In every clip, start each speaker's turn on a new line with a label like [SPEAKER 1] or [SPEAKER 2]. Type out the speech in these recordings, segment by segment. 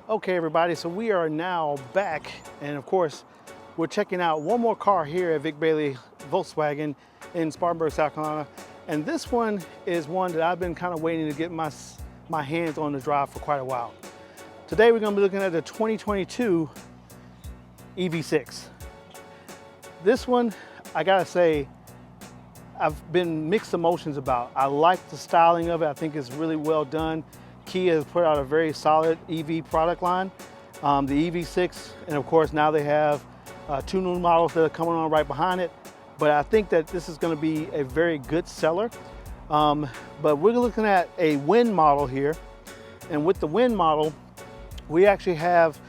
[SPEAKER 1] Okay, everybody, so we are now back, and of course, we're checking out one more car here at Vic Bailey Volkswagen in Spartanburg, South Carolina. And this one is one that I've been kind of waiting to get my hands on to drive for quite a while. Today, we're gonna be looking at the 2022 EV6. This one, I gotta say, I've been mixed emotions about. I like the styling of it. I think it's really well done. Kia has put out a very solid EV product line. The EV6, and of course now they have two new models that are coming on right behind it. But I think that this is going to be a very good seller. But we're looking at a Wind model here. And with the Wind model, we actually have,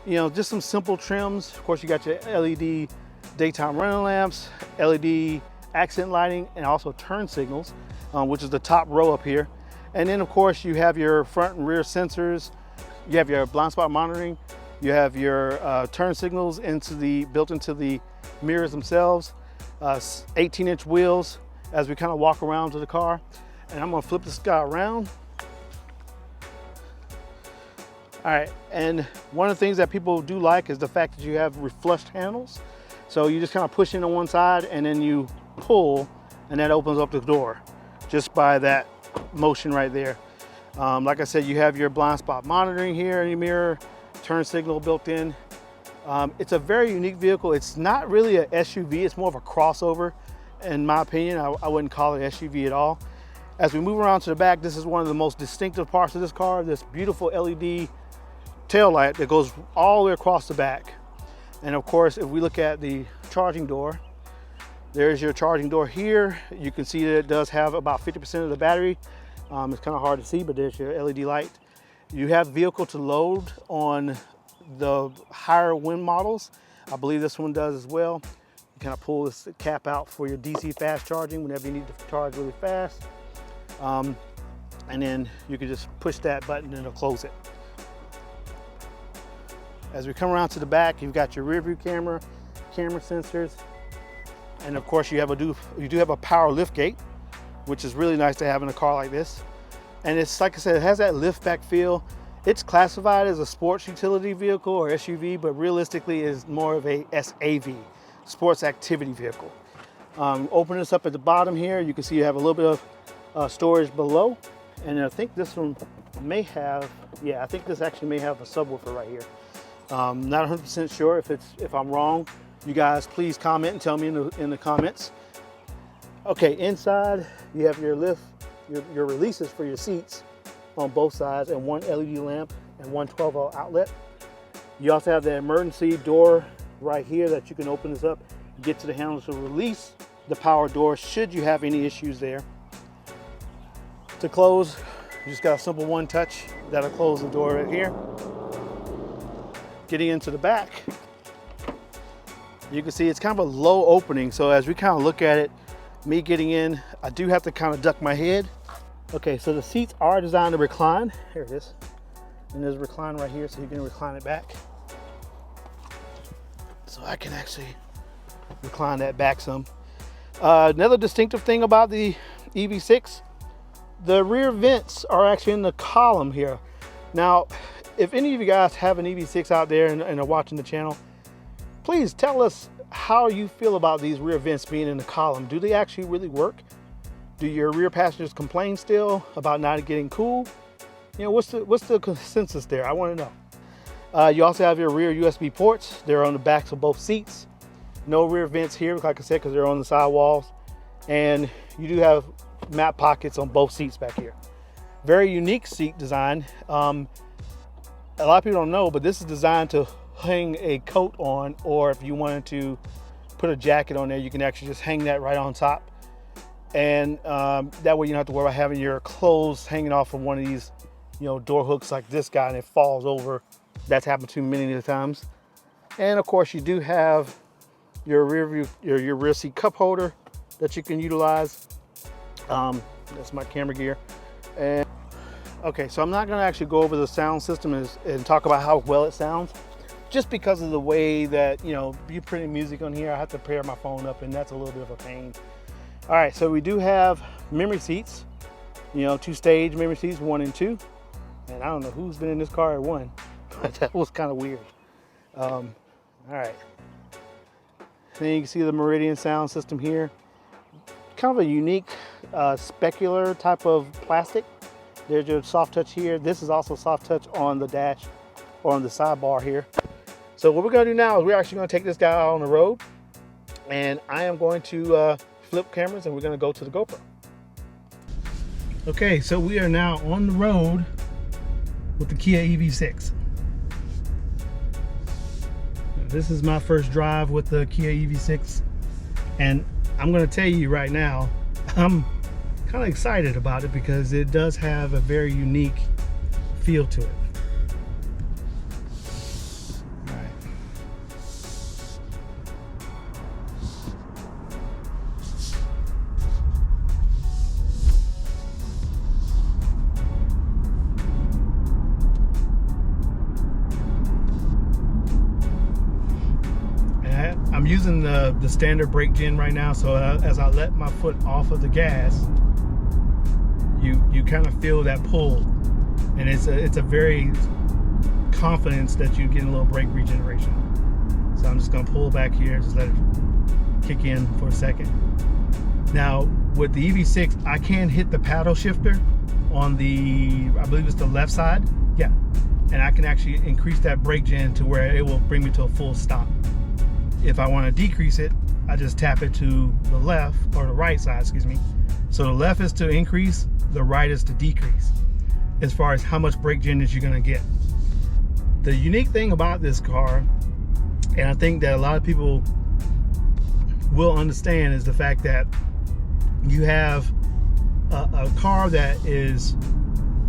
[SPEAKER 1] just some simple trims. Of course, you got your LED daytime running lamps, LED accent lighting, and also turn signals, which is the top row up here. And then of course you have your front and rear sensors, you have your blind spot monitoring, you have your turn signals built into the mirrors themselves, 18-inch wheels as we kind of walk around to the car. And I'm gonna flip this guy around. All right, and one of the things that people do like is the fact that you have flushed handles. So you just kind of push in on one side and then you pull, and that opens up the door just by that motion right there. Like I said, you have your blind spot monitoring here in your mirror, turn signal built in. It's a very unique vehicle. It's not really a SUV, it's more of a crossover in my opinion. I wouldn't call it SUV at all. As we move around to the back, this is one of the most distinctive parts of this car, this beautiful LED tail light that goes all the way across the back. And of course, if we look at the charging door, there's your charging door here. You can see that it does have about 50% of the battery. It's kind of hard to see, but there's your LED light. You have vehicle to load on the higher Wind models. I believe this one does as well. You kind of pull this cap out for your DC fast charging whenever you need to charge really fast. And then you can just push that button and it'll close it. As we come around to the back, you've got your rear view camera sensors. And of course, you do have a power lift gate, which is really nice to have in a car like this. And it's, like I said, it has that lift back feel. It's classified as a sports utility vehicle or SUV, but realistically is more of a SAV, sports activity vehicle. Open this up at the bottom here, you can see you have a little bit of storage below. And I think this one may have, I think this actually may have a subwoofer right here. Not 100% sure. If I'm wrong, you guys please comment and tell me in the comments. Okay, inside you have your your releases for your seats on both sides, and one LED lamp and one 12-volt outlet. You also have the emergency door right here that you can open this up, get to the handles to release the power door should you have any issues there. To close, you just got a simple one touch that'll close the door right here. Getting into the back, you can see it's kind of a low opening. So as we kind of look at it, me getting in, I do have to kind of duck my head. Okay, so the seats are designed to recline. Here it is. And there's a recline right here, so you can recline it back. So I can actually recline that back some. Another distinctive thing about the EV6, the rear vents are actually in the column here. Now, if any of you guys have an EV6 out there and are watching the channel, please tell us how you feel about these rear vents being in the column. Do they actually really work? Do your rear passengers complain still about not getting cool? What's the consensus there? I want to know. You also have your rear USB ports. They're on the backs of both seats. No rear vents here, like I said, because they're on the side walls. And you do have map pockets on both seats back here. Very unique seat design. A lot of people don't know, but this is designed to hang a coat on, or if you wanted to put a jacket on there, you can actually just hang that right on top. And that way you don't have to worry about having your clothes hanging off of one of these, door hooks like this guy, and it falls over. That's happened to me many times. And of course, you do have your your rear seat cup holder that you can utilize. That's my camera gear. And okay, so I'm not going to actually go over the sound system and talk about how well it sounds, just because of the way that, you putting music on here, I have to pair my phone up, and that's a little bit of a pain. All right, so we do have memory seats, two-stage memory seats, 1 and 2. And I don't know who's been in this car at 1, That was kind of weird. All right. Then you can see the Meridian sound system here. Kind of a unique specular type of plastic. There's your soft touch here. This is also soft touch on the dash or on the sidebar here. So what we're gonna do now is we're actually gonna take this guy out on the road, and I am going to flip cameras and we're gonna go to the GoPro. Okay, so we are now on the road with the Kia EV6. This is my first drive with the Kia EV6, and I'm gonna tell you right now, I'm kind of excited about it because it does have a very unique feel to it. All right. And I'm using the standard brake gen right now, so as I let my foot off of the gas, you kind of feel that pull, and it's a very confidence that you get a little brake regeneration. So I'm just gonna pull back here and just let it kick in for a second. Now with the EV6, I can hit the paddle shifter on the, I believe it's the left side, yeah, and I can actually increase that brake gen to where it will bring me to a full stop. If I want to decrease it, I just tap it to the left, or the right side, excuse me. So the left is to increase, the right is to decrease, as far as how much brake gen that you're gonna get. The unique thing about this car, and I think that a lot of people will understand, is the fact that you have a car that is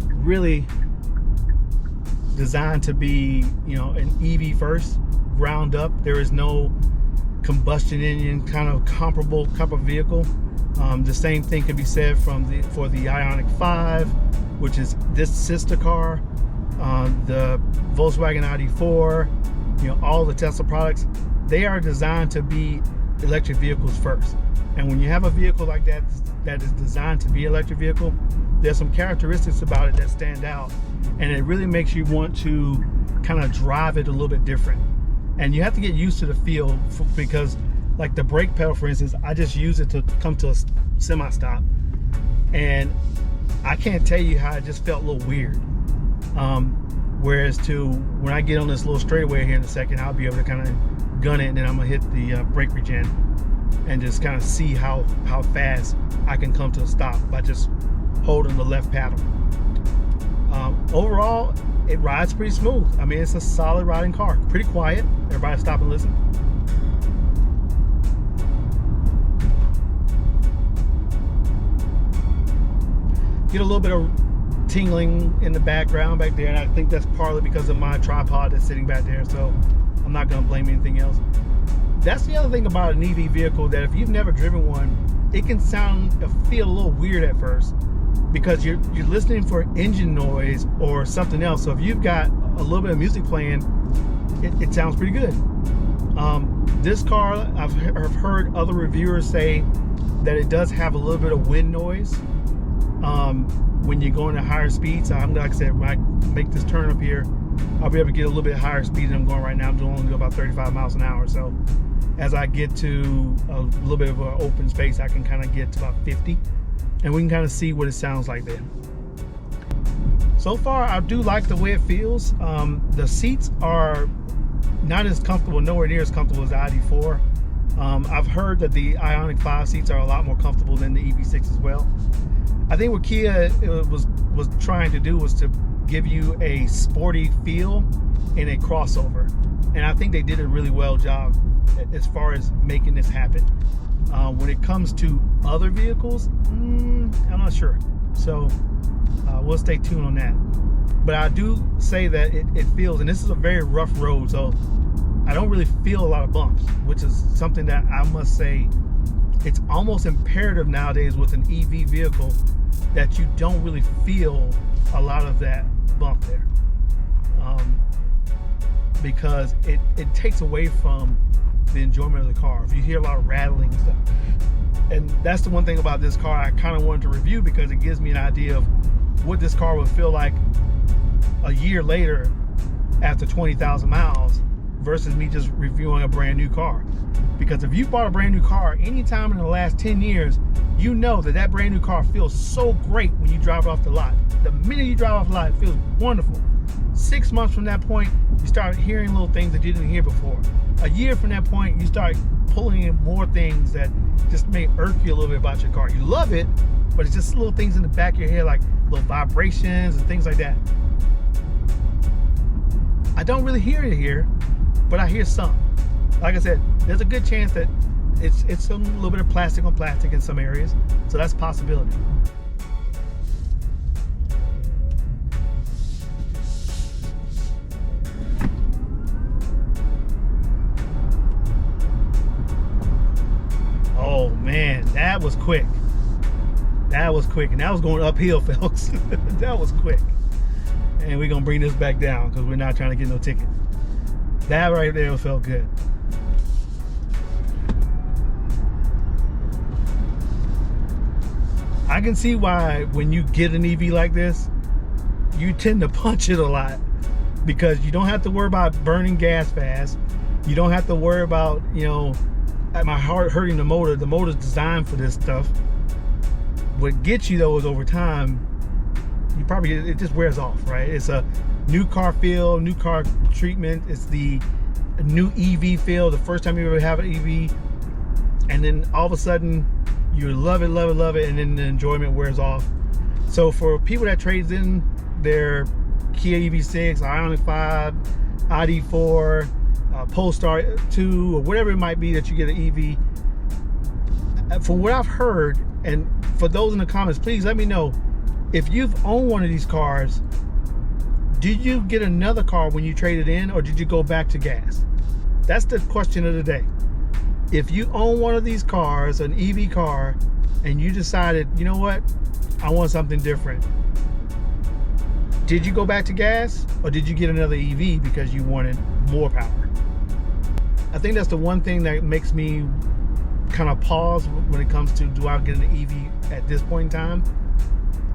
[SPEAKER 1] really designed to be, you know, an EV first, ground up. There is no combustion engine kind of comparable type of vehicle. The same thing can be said for the Ioniq 5, which is this sister car, the Volkswagen ID4, you know, all the Tesla products. They are designed to be electric vehicles first. And when you have a vehicle like that that is designed to be an electric vehicle, there's some characteristics about it that stand out, and it really makes you want to kind of drive it a little bit different. And you have to get used to the feel, because like the brake pedal, for instance, I just use it to come to a semi-stop, and I can't tell you how it just felt a little weird. Whereas when I get on this little straightaway here in a second, I'll be able to kind of gun it, and then I'm gonna hit the brake regen and just kind of see how fast I can come to a stop by just holding the left paddle. Overall, it rides pretty smooth. I mean, it's a solid riding car. Pretty quiet. Everybody stop and listen. Get a little bit of tingling in the background back there, and I think that's partly because of my tripod that's sitting back there, so I'm not going to blame anything else. That's the other thing about an EV vehicle, that if you've never driven one, it can feel a little weird at first, because you're listening for engine noise or something else. So if you've got a little bit of music playing, it sounds pretty good. This car, I've heard other reviewers say that it does have a little bit of wind noise when you're going at higher speeds. So I'm, like I said, when I make this turn up here, I'll be able to get a little bit higher speed than I'm going right now. I'm only going about 35 miles an hour. So as I get to a little bit of an open space, I can kind of get to about 50, and we can kind of see what it sounds like then. So far, I do like the way it feels. The seats are not as comfortable, nowhere near as comfortable as the ID4. I've heard that the Ioniq 5 seats are a lot more comfortable than the EV6 as well. I think what Kia was trying to do was to give you a sporty feel in a crossover, and I think they did a really well job as far as making this happen. When it comes to other vehicles, I'm not sure, so we'll stay tuned on that. But I do say that it feels, and this is a very rough road, so I don't really feel a lot of bumps, which is something that I must say, it's almost imperative nowadays with an EV vehicle that you don't really feel a lot of that bump there, because it takes away from the enjoyment of the car if you hear a lot of rattling and stuff. And that's the one thing about this car I kind of wanted to review, because it gives me an idea of what this car would feel like a year later after 20,000 miles versus me just reviewing a brand new car. Because if you bought a brand new car anytime in the last 10 years, you know that that brand new car feels so great when you drive it off the lot. The minute you drive off the lot, it feels wonderful. 6 months from that point, you start hearing little things that you didn't hear before. A year from that point, you start pulling in more things that just may irk you a little bit about your car. You love it, but it's just little things in the back of your head, like little vibrations and things like that. I don't really hear it here, but I hear some. Like I said, there's a good chance that it's a little bit of plastic on plastic in some areas, so that's a possibility. Oh man, that was quick. That was quick, and that was going uphill, folks. That was quick. And we're gonna bring this back down because we're not trying to get no ticket. That right there felt good. I can see why when you get an EV like this, you tend to punch it a lot, because you don't have to worry about burning gas fast. You don't have to worry about, you know, my heart hurting the motor. The motor's designed for this stuff. What gets you though is over time, it just wears off, right? It's a new car feel, new car treatment. It's the new EV feel, the first time you ever have an EV, and then all of a sudden you love it, and then the enjoyment wears off. So for people that trades in their Kia EV6, Ioniq 5, ID4, Polestar 2, or whatever it might be that you get an EV, from what I've heard, and for those in the comments, please let me know, if you've owned one of these cars, did you get another car when you traded in, or did you go back to gas? That's the question of the day. If you own one of these cars, an EV car, and you decided, you know what, I want something different, did you go back to gas, or did you get another EV because you wanted more power? I think that's the one thing that makes me kind of pause when it comes to, do I get an EV at this point in time?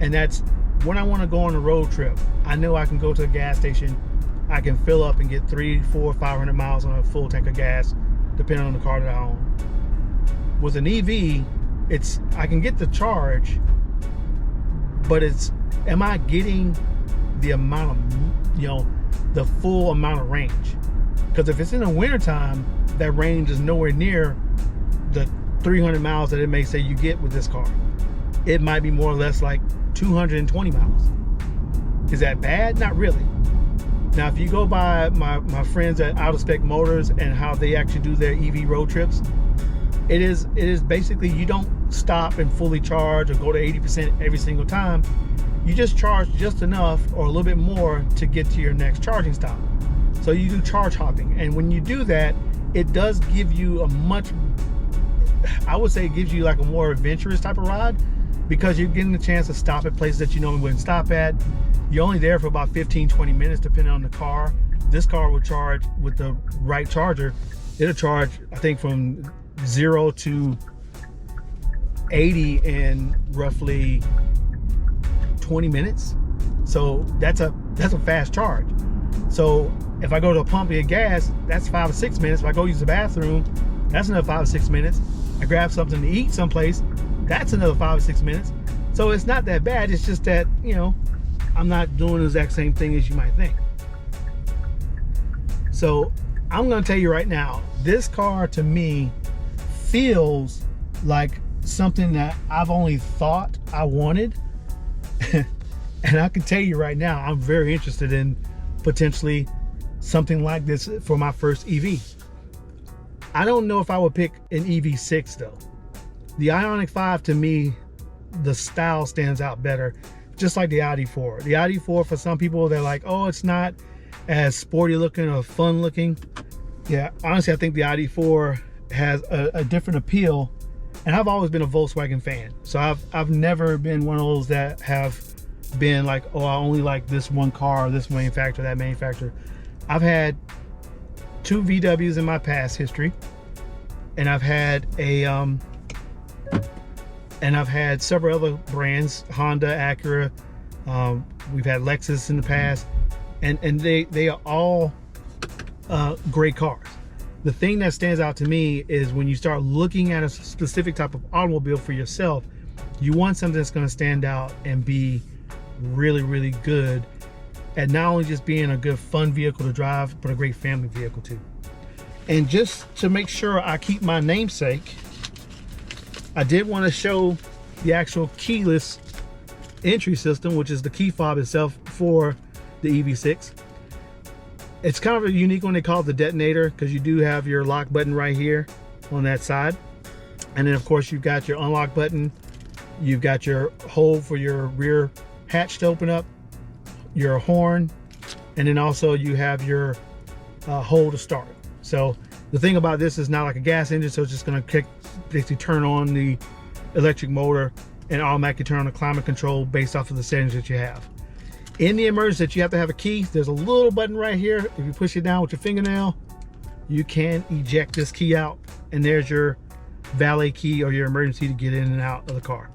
[SPEAKER 1] And that's when I want to go on a road trip. I know I can go to a gas station, I can fill up and get 300, 400, 500 miles on a full tank of gas, depending on the car that I own. With an EV, I can get the charge, but am I getting the amount of, you know, the full amount of range? Because if it's in the wintertime, that range is nowhere near the 300 miles that it may say you get with this car. It might be more or less like 220 miles. Is that bad? Not really. Now, if you go by my friends at Out of Spec Motors and how they actually do their EV road trips, it is basically, you don't stop and fully charge or go to 80% every single time. You just charge just enough or a little bit more to get to your next charging stop. So you do charge hopping, and when you do that, it does give you a much, I would say it gives you like a more adventurous type of ride, because you're getting the chance to stop at places that you normally wouldn't stop at. You're only there for about 15-20 minutes depending on the car. This car will charge, with the right charger, it'll charge, I think, from 0 to 80 in roughly 20 minutes. So that's a fast charge. So if I go to a pump to get gas, that's 5 or 6 minutes. If I go use the bathroom, that's another 5 or 6 minutes. I grab something to eat someplace, that's another 5 or 6 minutes. So it's not that bad. It's just that, you know, I'm not doing the exact same thing as you might think. So I'm gonna tell you right now, this car to me feels like something that I've only thought I wanted. And I can tell you right now, I'm very interested in potentially something like this for my first EV. I don't know if I would pick an EV6 though. The Ioniq 5, to me, the style stands out better, just like the ID4. The ID4, for some people, they're like, oh, it's not as sporty looking or fun looking. Yeah, honestly, I think the ID4 has a different appeal, and I've always been a Volkswagen fan. So I've never been one of those that have been like, oh, I only like this one car, this manufacturer, that manufacturer. I've had 2 VWs in my past history, and I've had several other brands, Honda, Acura. We've had Lexus in the past. and they are all great cars. The thing that stands out to me is when you start looking at a specific type of automobile for yourself, you want something that's going to stand out and be really, really good at not only just being a good fun vehicle to drive, but a great family vehicle too. And just to make sure I keep my namesake, I did want to show the actual keyless entry system, which is the key fob itself for the EV6. It's kind of a unique one. They call it the detonator because you do have your lock button right here on that side. And then of course you've got your unlock button. You've got your hole for your rear hatch to open up, your horn, and then also you have your hole to start. So the thing about this is not like a gas engine, so it's just going to basically turn on the electric motor and automatically turn on the climate control based off of the settings that you have. In the emergency that you have to have a key, there's a little button right here. If you push it down with your fingernail, you can eject this key out, and there's your valet key or your emergency to get in and out of the car.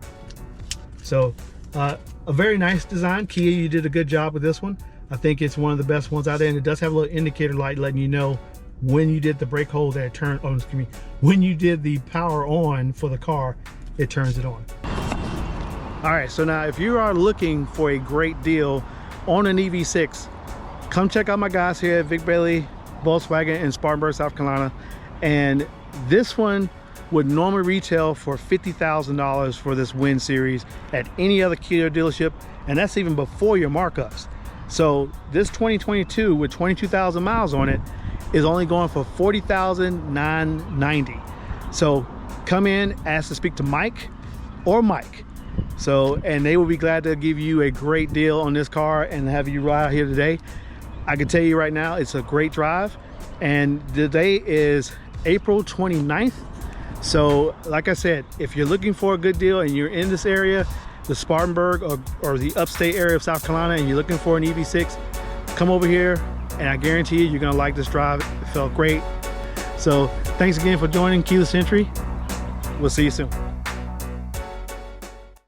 [SPEAKER 1] So a very nice design. Kia, you did a good job with this one. I think it's one of the best ones out there, and it does have a little indicator light letting you know when you did the brake hold that it turned, oh, excuse me, when you did the power on for the car, it turns it on. All right, so now if you are looking for a great deal on an EV6, come check out my guys here at Vic Bailey Volkswagen in Spartanburg, South Carolina. And this one would normally retail for $50,000 for this Wind series at any other Kia dealership, and that's even before your markups. So this 2022 with 22,000 miles on it is only going for $40,990. So come in, ask to speak to Mike or Mike. So, and they will be glad to give you a great deal on this car and have you ride out here today. I can tell you right now, it's a great drive. And today is April 29th. So like I said, if you're looking for a good deal and you're in this area, the Spartanburg or the upstate area of South Carolina, and you're looking for an EV6, come over here and I guarantee you, you're gonna like this drive. It felt great. So thanks again for joining Keyless Entry. We'll see you soon.